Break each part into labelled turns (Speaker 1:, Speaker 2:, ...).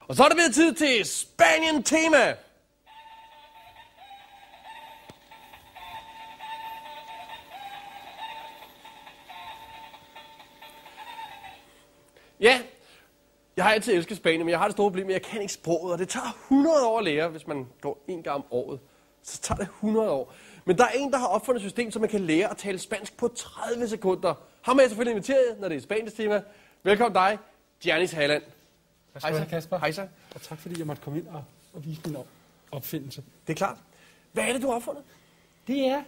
Speaker 1: Og så er det blevet tid til Spanien-tema. Ja, jeg har altid elsket Spanien, men jeg har det store problem, at jeg kan ikke sproget, og det tager 100 år at lære, hvis man går en gang om året. Så tager det 100 år. Men der er en, der har opfundet et system, så man kan lære at tale spansk på 30 sekunder. Ham er jeg selvfølgelig inviteret, når det er Spaniens tema. Velkommen dig, Giannis Halland.
Speaker 2: Hej så, Kasper.
Speaker 1: Hej så.
Speaker 2: Og tak fordi jeg måtte komme ind og vise min opfindelse.
Speaker 1: Det er klart. Hvad er det, du har opfundet?
Speaker 2: Det er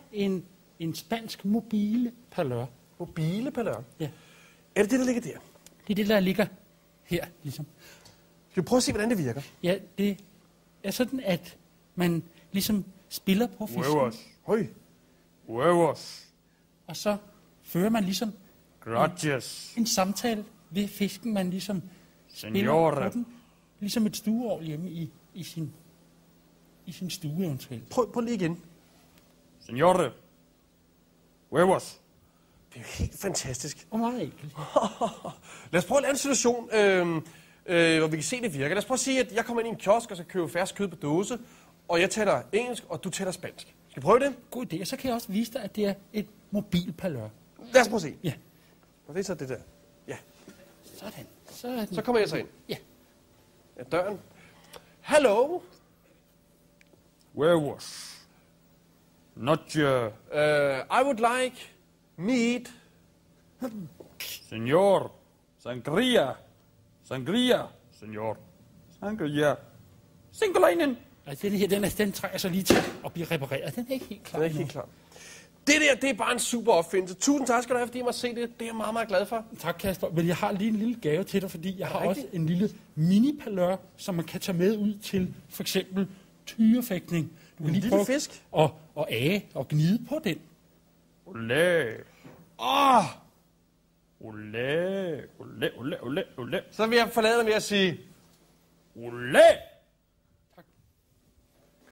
Speaker 2: en spansk mobile parlør.
Speaker 1: Mobile parlør?
Speaker 2: Ja.
Speaker 1: Er det det, der ligger der?
Speaker 2: Det er det, der ligger her, ligesom.
Speaker 1: Skal vi prøve at se, hvordan det virker?
Speaker 2: Ja, det er sådan, at man ligesom spiller på fisken.
Speaker 3: Huevos.
Speaker 1: Høj.
Speaker 3: Huevos.
Speaker 2: Og så fører man ligesom
Speaker 3: Gracias.
Speaker 2: en samtale ved fisken, man ligesom spiller
Speaker 3: Señora.
Speaker 2: på den. Ligesom et stueår hjemme i sin stue eventuelt.
Speaker 1: Prøv lige igen.
Speaker 3: Señora. Huevos.
Speaker 1: Det er jo helt fantastisk.
Speaker 2: Og meget enkelt.
Speaker 1: Lad os prøve at lave en situation, hvor vi kan se, det virker. Lad os prøve at sige, at jeg kommer ind i en kiosk, og så køber fersk kød på dåse, og jeg taler engelsk, og du taler spansk. Skal vi prøve det?
Speaker 2: God idé. Og så kan jeg også vise dig, at det er et mobilparlør.
Speaker 1: Lad os prøve at se.
Speaker 2: Ja.
Speaker 1: Og det er så det der. Ja.
Speaker 2: Sådan. Så er den.
Speaker 1: Så kommer jeg så ind.
Speaker 2: Ja.
Speaker 1: Ja, døren. Hello.
Speaker 3: Huevos. Noche.
Speaker 1: I would like meat.
Speaker 3: Señor. Sangria. Sangria. Señor. Sangria. Singleinen.
Speaker 2: Altså, den her, den trænger så lige til at blive repareret. Den er ikke helt klar.
Speaker 1: Den er ikke helt klar. Det der, det er bare en super opfindelse. Tusind tak skal du have, fordi jeg måtte se det. Det er jeg meget, meget glad for.
Speaker 2: Tak, Kasper. Men jeg har lige en lille gave til dig, fordi jeg har
Speaker 1: rigtigt?
Speaker 2: også en lille mini-parlør, som man kan tage med ud til for eksempel tyrefægtning. Du kan lige
Speaker 1: lille
Speaker 2: prøve
Speaker 1: fisk?
Speaker 2: at age og gnide på den.
Speaker 3: Olé.
Speaker 1: Åh!
Speaker 3: Olé. Olé. Olé. Olé. Olé.
Speaker 1: Så vil jeg forlade dig med at sige...
Speaker 3: Olé.